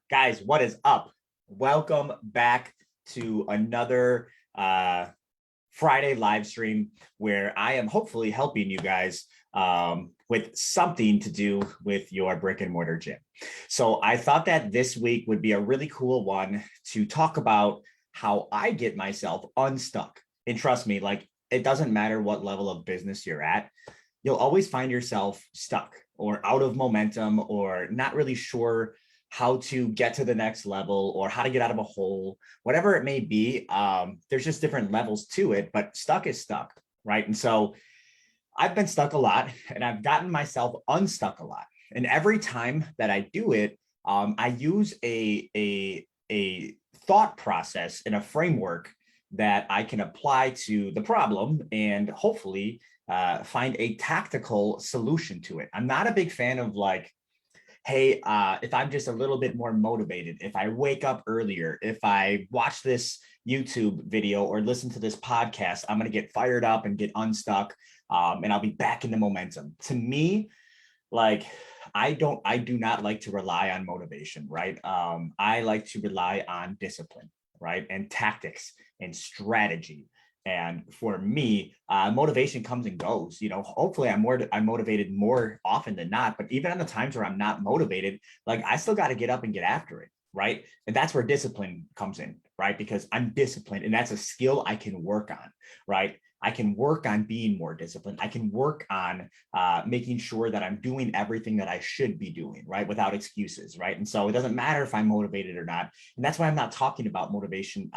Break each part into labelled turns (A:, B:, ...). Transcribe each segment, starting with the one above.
A: Guys, what is up? Welcome back to another Friday live stream where I am hopefully helping you guys with something to do with your brick and mortar gym. So I thought that this week would be a really cool one to talk about how I get myself unstuck. And trust me, like it doesn't matter what level of business you're at, you'll always find yourself stuck or out of momentum or not really sure how to get to the next level or how to get out of a hole, whatever it may be. There's just different levels to it, but stuck is stuck, right? And so I've been stuck a lot and I've gotten myself unstuck a lot. And every time that I do it, I use a thought process and a framework that I can apply to the problem and hopefully find a tactical solution to it. I'm not a big fan of like, hey, if I'm just a little bit more motivated, if I wake up earlier, if I watch this YouTube video or listen to this podcast, I'm going to get fired up and get unstuck, and I'll be back in the momentum. To me, like I do not like to rely on motivation, right? I like to rely on discipline, right? And tactics and strategy. And for me, motivation comes and goes. You know, hopefully I'm motivated more often than not. But even on the times where I'm not motivated, like I still got to get up and get after it, right? And that's where discipline comes in, right? Because I'm disciplined, and that's a skill I can work on, right? I can work on being more disciplined. I can work on making sure that I'm doing everything that I should be doing, right? Without excuses, right? And so it doesn't matter if I'm motivated or not. And that's why I'm not talking about motivation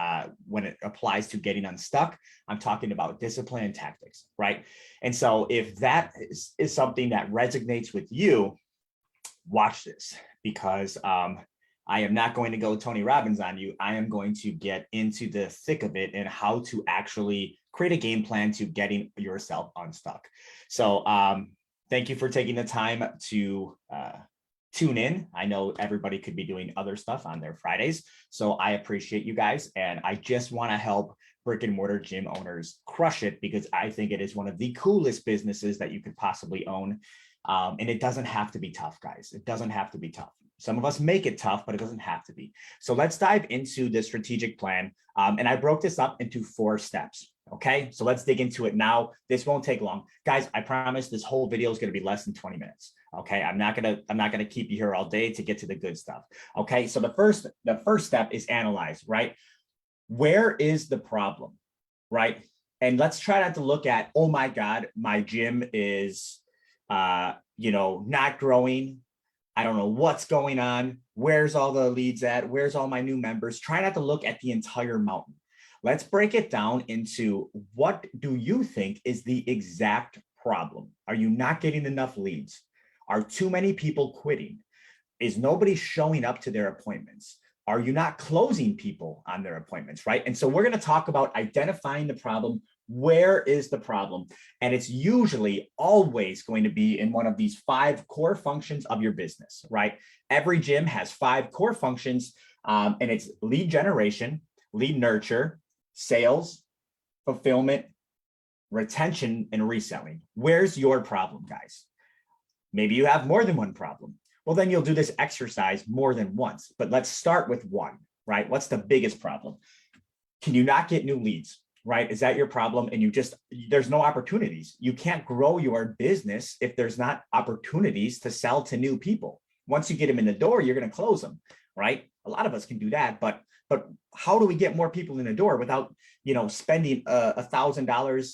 A: when it applies to getting unstuck. I'm talking about discipline and tactics, right? And so if that is something that resonates with you, watch this because I am not going to go Tony Robbins on you. I am going to get into the thick of it and how to actually create a game plan to getting yourself unstuck. So thank you for taking the time to tune in. I know everybody could be doing other stuff on their Fridays. So I appreciate you guys. And I just want to help brick and mortar gym owners crush it because I think it is one of the coolest businesses that you could possibly own. And it doesn't have to be tough, guys. It doesn't have to be tough. Some of us make it tough, but it doesn't have to be. So let's dive into the strategic plan. And I broke this up into 4 steps. Okay, so let's dig into it now. This won't take long. Guys, I promise this whole video is going to be less than 20 minutes. Okay, I'm not gonna keep you here all day to get to the good stuff. Okay, so the first step is analyze, right? Where is the problem, right? And let's try not to look at, oh my God, my gym is not growing. I don't know what's going on. Where's all the leads at? Where's all my new members? Try not to look at the entire mountain. Let's break it down into what do you think is the exact problem? Are you not getting enough leads? Are too many people quitting? Is nobody showing up to their appointments? Are you not closing people on their appointments, right? And so we're going to talk about identifying the problem. Where is the problem? And it's usually always going to be in one of these 5 core functions of your business, right? Every gym has 5 core functions, and it's lead generation, lead nurture, sales, fulfillment, retention, and reselling. Where's your problem, guys? Maybe you have more than one problem. Well, then you'll do this exercise more than once, but let's start with one, right? What's the biggest problem? Can you not get new leads, right? Is that your problem? And there's no opportunities. You can't grow your business if there's not opportunities to sell to new people. Once you get them in the door, you're going to close them, right? A lot of us can do that, but how do we get more people in the door without, spending $1,000,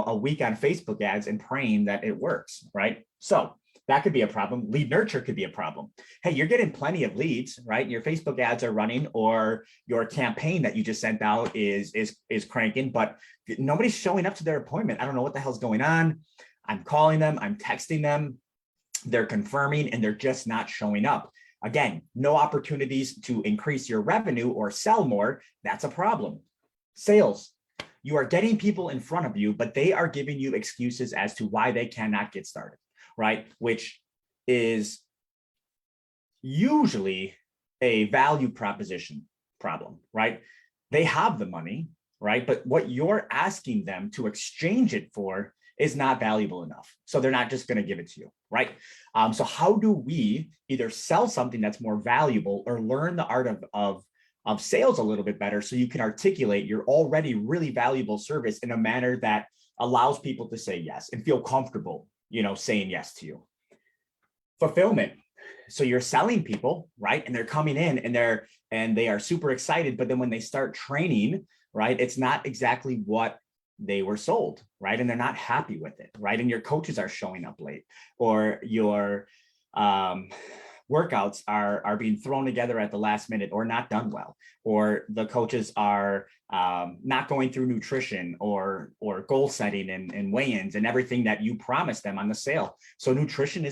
A: a week on Facebook ads and praying that it works, right? So that could be a problem. Lead nurture could be a problem. Hey, you're getting plenty of leads, right? Your Facebook ads are running, or your campaign that you just sent out is cranking, but nobody's showing up to their appointment. I don't know what the hell's going on. I'm calling them, I'm texting them, they're confirming, and they're just not showing up. Again, no opportunities to increase your revenue or sell more. That's a problem. Sales. You are getting people in front of you, but they are giving you excuses as to why they cannot get started, right? Which is usually a value proposition problem, right? They have the money, right? But what you're asking them to exchange it for is not valuable enough. So they're not just going to give it to you, right? So how do we either sell something that's more valuable or learn the art of sales a little bit better so you can articulate your already really valuable service in a manner that allows people to say yes and feel comfortable, saying yes to you. Fulfillment. So you're selling people, right? And they're coming in and they are super excited, but then when they start training, right, it's not exactly what they were sold, right? And they're not happy with it, right? And your coaches are showing up late, or your workouts are being thrown together at the last minute or not done well, or the coaches are not going through nutrition or goal setting and weigh-ins and everything that you promised them on the sale. So nutrition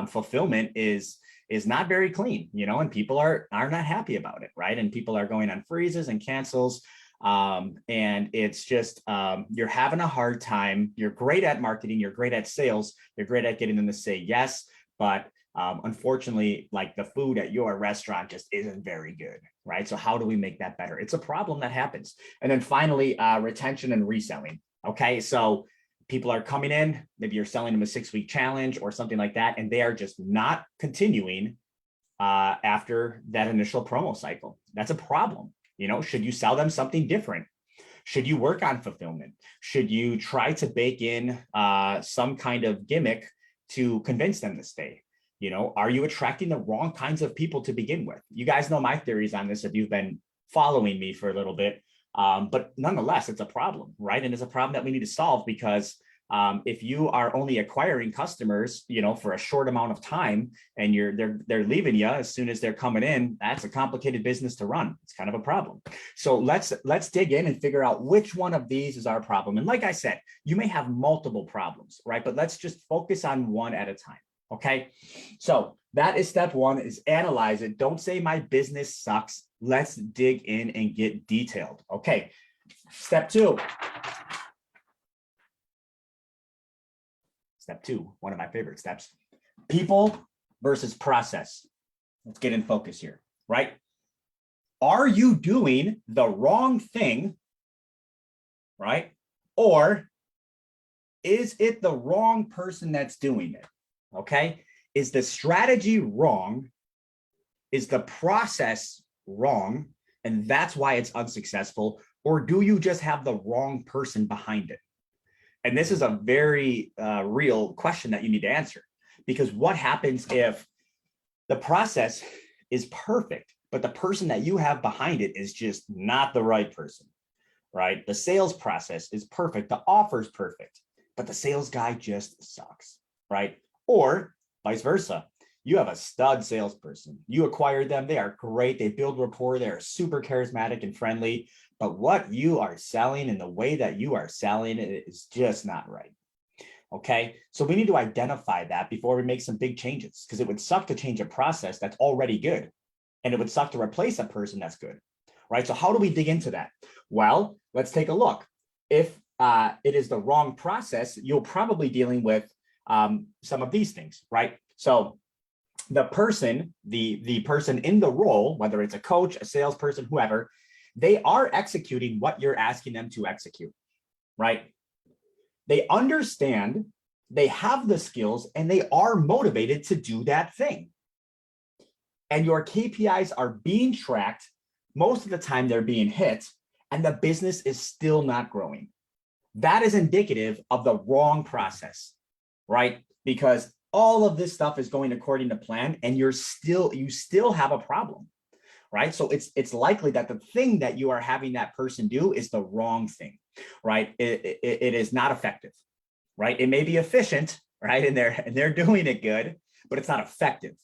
A: fulfillment is not very clean, and people are not happy about it, right? And people are going on freezes and cancels. And it's just, you're having a hard time. You're great at marketing. You're great at sales. You're great at getting them to say yes. But unfortunately, like the food at your restaurant just isn't very good, right? So how do we make that better? It's a problem that happens. And then finally, retention and reselling. Okay. So people are coming in, maybe you're selling them a 6-week challenge or something like that, and they are just not continuing after that initial promo cycle. That's a problem. Should you sell them something different? Should you work on fulfillment? Should you try to bake in some kind of gimmick to convince them to stay? Are you attracting the wrong kinds of people to begin with? You guys know my theories on this if you've been following me for a little bit. But nonetheless, it's a problem, right? And it's a problem that we need to solve because if you are only acquiring customers, for a short amount of time and they're leaving you as soon as they're coming in, that's a complicated business to run. It's kind of a problem. So let's dig in and figure out which one of these is our problem. And like I said, you may have multiple problems, right? But let's just focus on one at a time. Okay. So that is step one, is analyze it. Don't say my business sucks. Let's dig in and get detailed. Okay. Step two, one of my favorite steps, people versus process. Let's get in focus here, right? Are you doing the wrong thing, right? Or is it the wrong person that's doing it? Okay. Is the strategy wrong? Is the process wrong? And that's why it's unsuccessful? Or do you just have the wrong person behind it? And this is a very real question that you need to answer, because what happens if the process is perfect, but the person that you have behind it is just not the right person, right? The sales process is perfect. The offer is perfect, but the sales guy just sucks, right? Or vice versa. You have a stud salesperson. You acquired them. They are great. They build rapport. They're super charismatic and friendly. But what you are selling and the way that you are selling it is just not right. Okay. So we need to identify that before we make some big changes, because it would suck to change a process that's already good. And it would suck to replace a person that's good. Right. So how do we dig into that? Well, let's take a look. If it is the wrong process, you'll probably be dealing with some of these things, right? So the person, the person in the role, whether it's a coach, a salesperson, whoever, they are executing what you're asking them to execute, right? They understand, they have the skills, and they are motivated to do that thing. And your KPIs are being tracked. Most of the time they're being hit, and the business is still not growing. That is indicative of the wrong process, right? Because all of this stuff is going according to plan, and you still have a problem, right? So it's likely that the thing that you are having that person do is the wrong thing, right? It is not effective, right? It may be efficient, right? And they're doing it good, but it's not effective,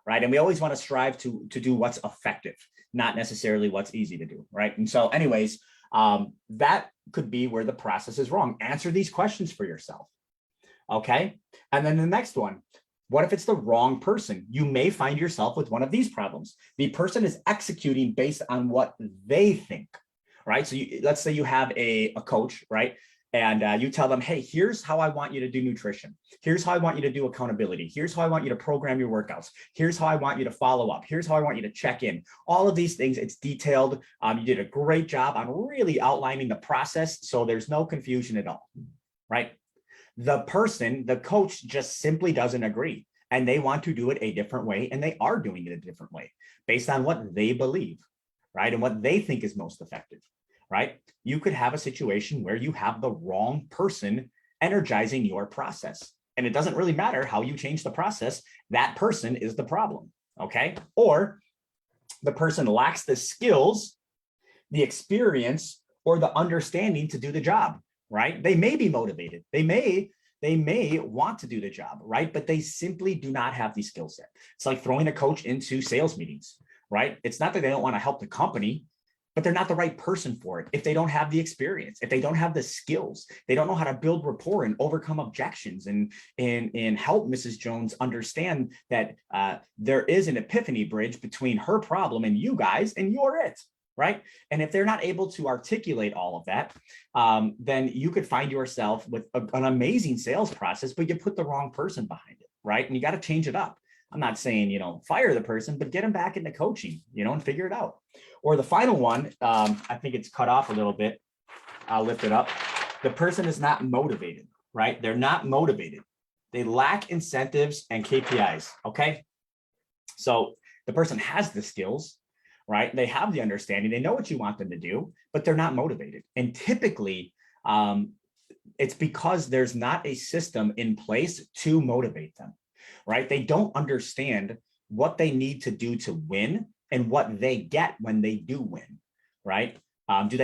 A: right? And we always want to strive to do what's effective, not necessarily what's easy to do, right? And so anyways, that could be where the process is wrong. Answer these questions for yourself. Okay. And then the next one, what if it's the wrong person? You may find yourself with one of these problems. The person is executing based on what they think, right? So let's say you have a coach, right? And you tell them, hey, here's how I want you to do nutrition. Here's how I want you to do accountability. Here's how I want you to program your workouts. Here's how I want you to follow up. Here's how I want you to check in. All of these things, it's detailed. You did a great job on really outlining the process, so there's no confusion at all, right? The coach just simply doesn't agree and they want to do it a different way, and they are doing it a different way based on what they believe, right? And what they think is most effective, right? You could have a situation where you have the wrong person energizing your process. And it doesn't really matter how you change the process, that person is the problem, okay? Or the person lacks the skills, the experience, or the understanding to do the job, right? They may be motivated. They may want to do the job, right? But they simply do not have the skill set. It's like throwing a coach into sales meetings, right? It's not that they don't want to help the company, but they're not the right person for it. If they don't have the experience, if they don't have the skills, they don't know how to build rapport and overcome objections and help Mrs. Jones understand that there is an epiphany bridge between her problem and you guys, and you're it, right? And if they're not able to articulate all of that, then you could find yourself with an amazing sales process, but you put the wrong person behind it, right? And you got to change it up. I'm not saying, fire the person, but get them back into coaching, and figure it out. Or the final one, I think it's cut off a little bit. I'll lift it up. The person is not motivated, right? They're not motivated. They lack incentives and KPIs, okay? So the person has the skills, right? They have the understanding. They know what you want them to do, but they're not motivated. And typically, it's because there's not a system in place to motivate them, right? They don't understand what they need to do to win and what they get when they do win, right? Do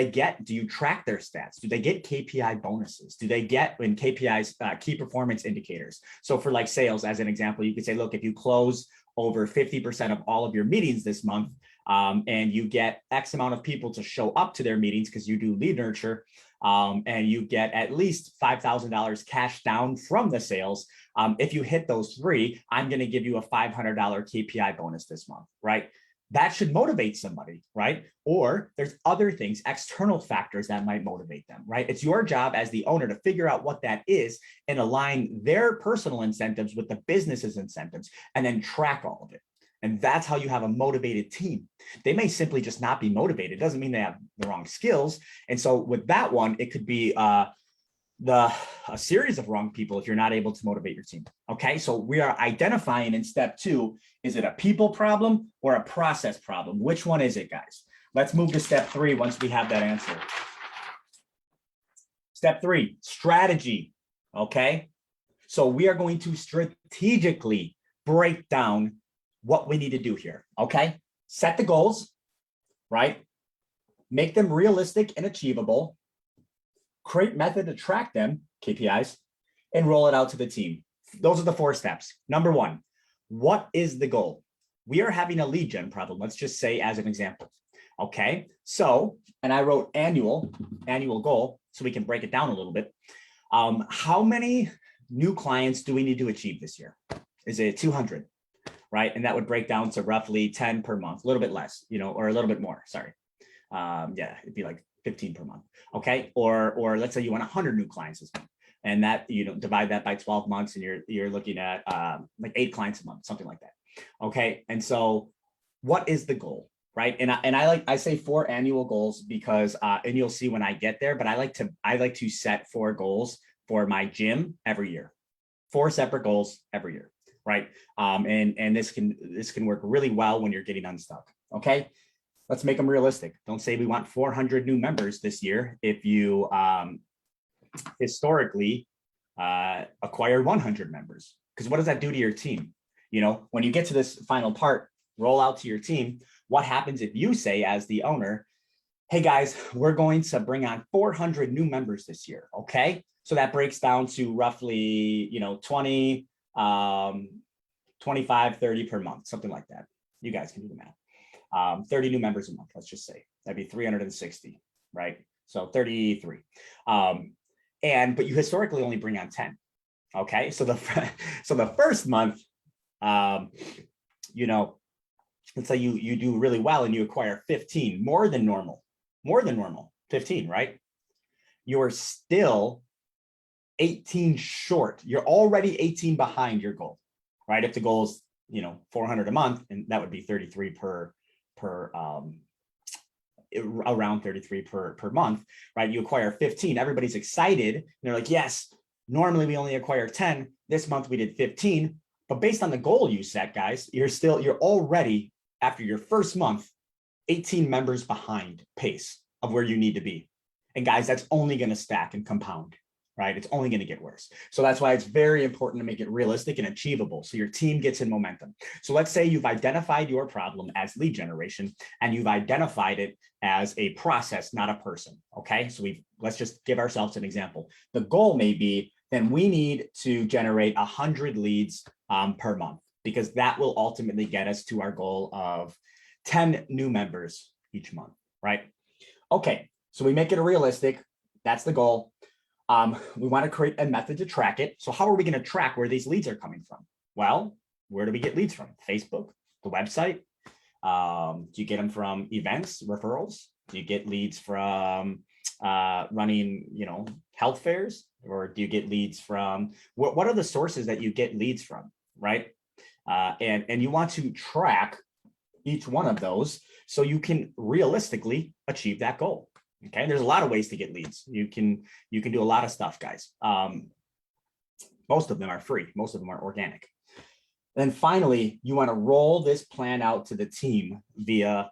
A: you track their stats? Do they get KPI bonuses? Do they get in KPIs, key performance indicators? So for like sales, as an example, you could say, look, if you close over 50% of all of your meetings this month, and you get X amount of people to show up to their meetings because you do lead nurture, and you get at least $5,000 cash down from the sales. If you hit those three, I'm going to give you a $500 KPI bonus this month, right? That should motivate somebody, right? Or there's other things, external factors that might motivate them, right? It's your job as the owner to figure out what that is and align their personal incentives with the business's incentives and then track all of it. And that's how you have a motivated team. They may simply just not be motivated. It doesn't mean they have the wrong skills. And so with that one, it could be a series of wrong people if you're not able to motivate your team. Okay, so we are identifying in step 2, is it a people problem or a process problem? Which one is it, guys? Let's move to step 3 once we have that answer. Step 3, strategy. Okay, so we are going to strategically break down what we need to do here. Okay, set the goals, right? Make them realistic and achievable. Create method to track them, KPIs, and roll it out to the team. Those are the 4 steps. Number 1, what is the goal? We are having a lead gen problem. Let's just say as an example. Okay, so, and I wrote annual goal, so we can break it down a little bit. How many new clients do we need to achieve this year? Is it 200, right? And that would break down to roughly 10 per month, a little bit less, or a little bit more, sorry. Yeah, it'd be like 15 per month. Okay. Or let's say you want 100 new clients this month, and that, divide that by 12 months and you're looking at like 8 clients a month, something like that. Okay. And so what is the goal? Right. And I say 4 annual goals because, and you'll see when I get there, but I like to set 4 goals for my gym every year, 4 separate goals every year. Right. And this can work really well when you're getting unstuck. Okay. Let's make them realistic. Don't say we want 400 new members this year if you historically acquired 100 members. Because what does that do to your team? When you get to this final part, roll out to your team. What happens if you say, as the owner, hey guys, we're going to bring on 400 new members this year. Okay. So that breaks down to roughly, 20, 25, 30 per month, something like that. You guys can do the math. 30 new members a month, let's just say. That'd be 360, right? So 33. But you historically only bring on 10. Okay. So the first month, let's say you do really well and you acquire 15, more than normal, 15, right? You're still 18 short. You're already 18 behind your goal, right? If the goal is, 400 a month, and that would be 33 around 33 per month, right? You acquire 15, everybody's excited. And they're like, yes, Normally we only acquire 10. This month we did 15. But based on the goal you set, guys, you're already, after your first month, 18 members behind pace of where you need to be. And guys, that's only going to stack and compound, right? It's only going to get worse. So that's why it's very important to make it realistic and achievable so your team gets in momentum. So let's say you've identified your problem as lead generation and you've identified it as a process, not a person. Okay. So let's just give ourselves an example. The goal may be, then we need to generate 100 leads per month, because that will ultimately get us to our goal of 10 new members each month, right? Okay, so we make it realistic. That's the goal. We want to create a method to track it. So how are we going to track where these leads are coming from? Well, where do we get leads from? Facebook, the website? Do you get them from events, referrals? Do you get leads from running, health fairs? Or do you get leads from, what are the sources that you get leads from, right? And you want to track each one of those so you can realistically achieve that goal. Okay, there's a lot of ways to get leads. You can do a lot of stuff, guys. Most of them are free. Most of them are organic. Then finally, you want to roll this plan out to the team via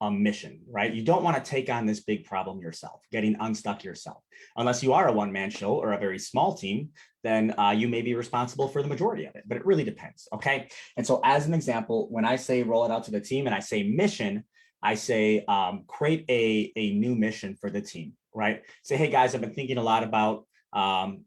A: a mission, right? You don't want to take on this big problem yourself, getting unstuck yourself. Unless you are a one-man show or a very small team, then you may be responsible for the majority of it, but it really depends, okay? And so as an example, when I say roll it out to the team and I say mission, I say create a new mission for the team, right? Say, hey guys, I've been thinking a lot about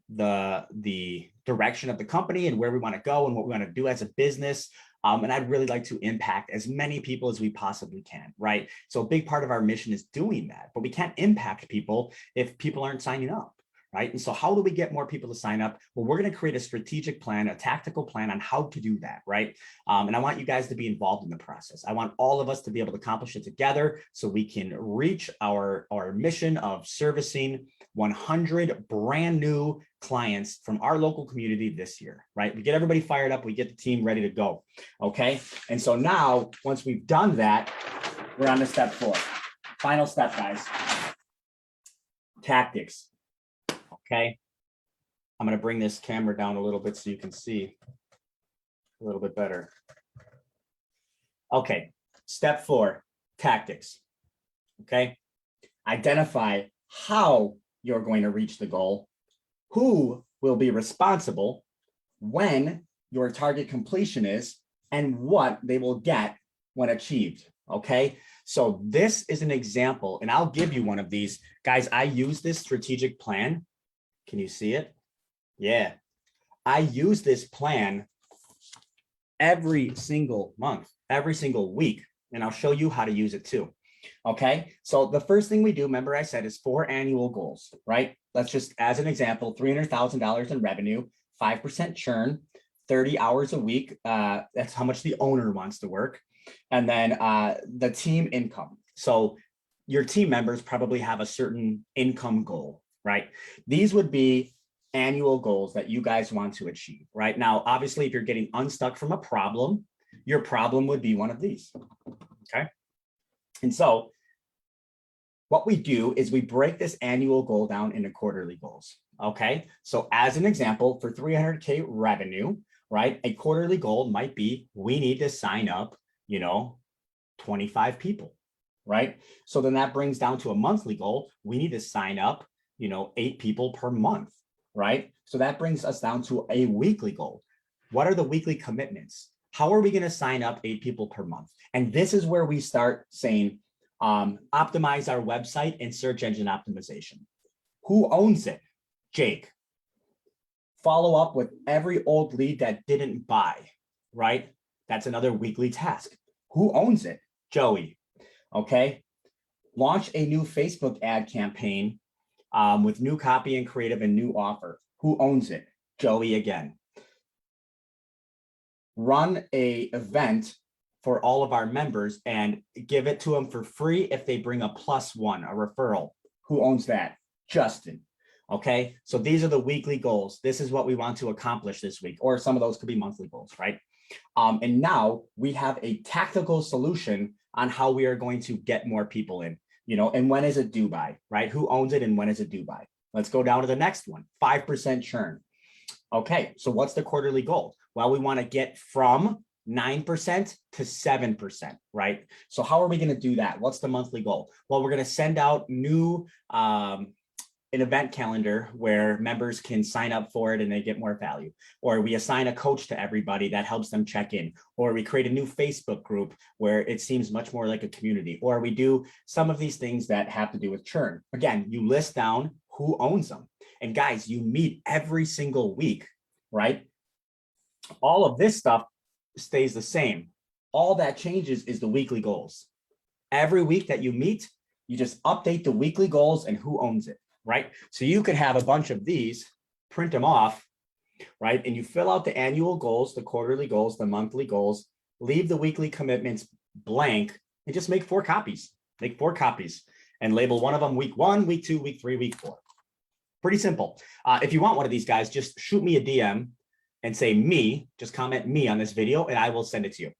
A: the direction of the company and where we want to go and what we want to do as a business. And I'd really like to impact as many people as we possibly can, right? So a big part of our mission is doing that, but we can't impact people if people aren't signing up, right? And so how do we get more people to sign up? Well, we're going to create a strategic plan, a tactical plan on how to do that, right? And I want you guys to be involved in the process. I want all of us to be able to accomplish it together so we can reach our mission of servicing 100 brand new clients from our local community this year, right? We get everybody fired up, we get the team ready to go, okay? And so now, once we've done that, we're on to step 4. Final step, guys. Tactics, okay? I'm gonna bring this camera down a little bit so you can see a little bit better. Okay, step 4, tactics, okay? Identify how you're going to reach the goal, who will be responsible, when your target completion is, and what they will get when achieved, okay? So this is an example, and I'll give you one of these. Guys, I use this strategic plan. Can you see it? Yeah. I use this plan every single month, every single week, and I'll show you how to use it too. Okay, so the first thing we do, remember I said, is 4 annual goals, right? Let's just, as an example, $300,000 in revenue, 5% churn, 30 hours a week. That's how much the owner wants to work. And then the team income. So your team members probably have a certain income goal, right? These would be annual goals that you guys want to achieve, right? Now, obviously, if you're getting unstuck from a problem, your problem would be one of these, okay? And so what we do is we break this annual goal down into quarterly goals, okay? So as an example, for 300K revenue, right, a quarterly goal might be, we need to sign up, 25 people, right? So then that brings down to a monthly goal. We need to sign up, 8 people per month, right? So that brings us down to a weekly goal. What are the weekly commitments? How are we going to sign up 8 people per month? And this is where we start saying, optimize our website and search engine optimization. Who owns it? Jake. Follow up with every old lead that didn't buy, right? That's another weekly task. Who owns it? Joey. Okay. Launch a new Facebook ad campaign with new copy and creative and new offer. Who owns it? Joey again. Run a event for all of our members and give it to them for free if they bring a +1, a referral. Who owns that? Justin. Okay, so these are the weekly goals. This is what we want to accomplish this week, or some of those could be monthly goals, right? And now we have a tactical solution on how we are going to get more people in, and when is it due by, right? Who owns it and when is it due by? Let's go down to the next one, 5% churn. Okay, so what's the quarterly goal? Well, we want to get from 9% to 7%, right? So how are we going to do that? What's the monthly goal? Well, we're going to send out new an event calendar where members can sign up for it and they get more value, or we assign a coach to everybody that helps them check in, or we create a new Facebook group where it seems much more like a community, or we do some of these things that have to do with churn. Again, you list down who owns them. And guys, you meet every single week, right? All of this stuff stays the same. All that changes is the weekly goals. Every week that you meet, you just update the weekly goals and who owns it, right? So you could have a bunch of these, print them off, right? And you fill out the annual goals, the quarterly goals, the monthly goals, leave the weekly commitments blank, and just make 4 copies. Make 4 copies and label one of them week 1, week 2, week 3, week 4. Pretty simple. If you want one of these guys, just shoot me a DM and say me, just comment me on this video and I will send it to you.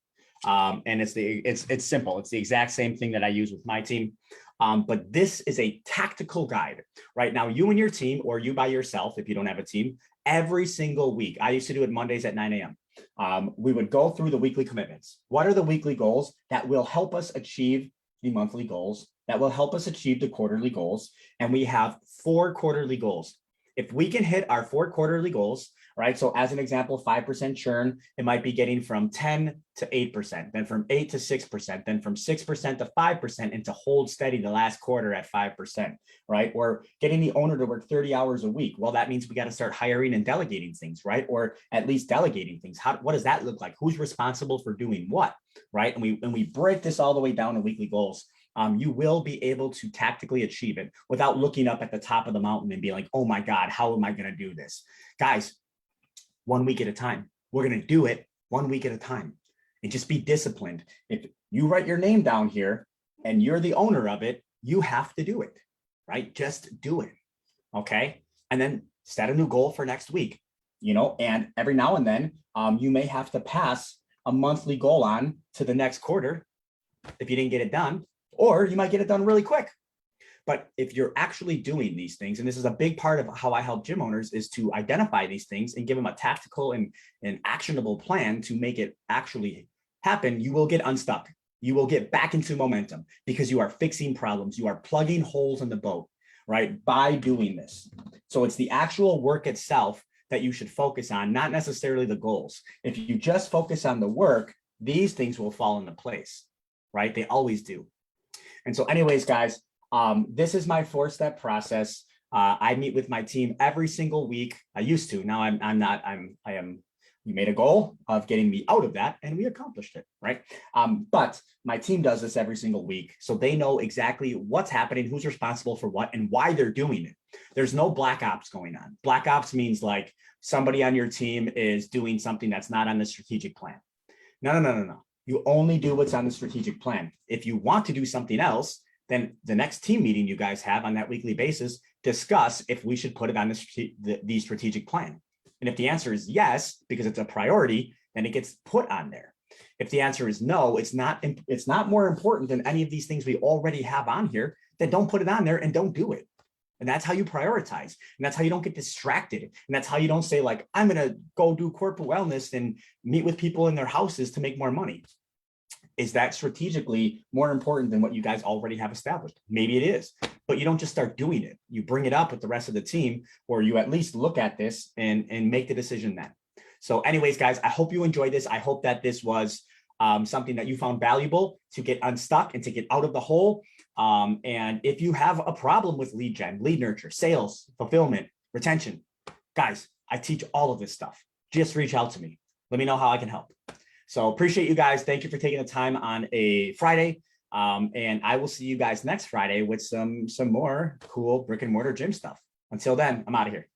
A: And it's simple. It's the exact same thing that I use with my team. But this is a tactical guide. Right now, you and your team, or you by yourself, if you don't have a team, every single week, I used to do it Mondays at 9 a.m. We would go through the weekly commitments. What are the weekly goals that will help us achieve the monthly goals, that will help us achieve the quarterly goals? And we have 4 quarterly goals. If we can hit our 4 quarterly goals, right? So as an example, 5% churn, it might be getting from 10 to 8%, then from 8 to 6%, then from 6% to 5%, and to hold steady the last quarter at 5%, right? Or getting the owner to work 30 hours a week. Well, that means we got to start hiring and delegating things, right? Or at least delegating things. What does that look like? Who's responsible for doing what, right? And we break this all the way down to weekly goals. You will be able to tactically achieve it without looking up at the top of the mountain and being like, oh my God, how am I going to do this? Guys, 1 week at a time. We're going to do it 1 week at a time, and just be disciplined. If you write your name down here and you're the owner of it, you have to do it, right? Just do it. Okay. And then set a new goal for next week, and every now and then you may have to pass a monthly goal on to the next quarter if you didn't get it done, or you might get it done really quick. But if you're actually doing these things, and this is a big part of how I help gym owners, is to identify these things and give them a tactical and actionable plan to make it actually happen, you will get unstuck. You will get back into momentum because you are fixing problems. You are plugging holes in the boat, right? By doing this. So it's the actual work itself that you should focus on, not necessarily the goals. If you just focus on the work, these things will fall into place, right? They always do. And so anyways, guys, this is my 4-step process. I meet with my team every single week. I used to. Now I'm not. We made a goal of getting me out of that, and we accomplished it, right? But my team does this every single week, so they know exactly what's happening, who's responsible for what, and why they're doing it. There's no black ops going on. Black ops means like somebody on your team is doing something that's not on the strategic plan. No. You only do what's on the strategic plan. If you want to do something else, then the next team meeting you guys have on that weekly basis, discuss if we should put it on the strategic plan. And if the answer is yes, because it's a priority, then it gets put on there. If the answer is no, it's not more important than any of these things we already have on here, then don't put it on there and don't do it. And that's how you prioritize. And that's how you don't get distracted. And that's how you don't say like, I'm going to go do corporate wellness and meet with people in their houses to make more money. Is that strategically more important than what you guys already have established? Maybe it is, but you don't just start doing it. You bring it up with the rest of the team, or you at least look at this and make the decision then. So anyways, guys, I hope you enjoyed this. I hope that this was something that you found valuable to get unstuck and to get out of the hole. And if you have a problem with lead gen, lead nurture, sales, fulfillment, retention, guys, I teach all of this stuff. Just reach out to me. Let me know how I can help. So appreciate you guys. Thank you for taking the time on a Friday. And I will see you guys next Friday with some more cool brick and mortar gym stuff. Until then, I'm out of here.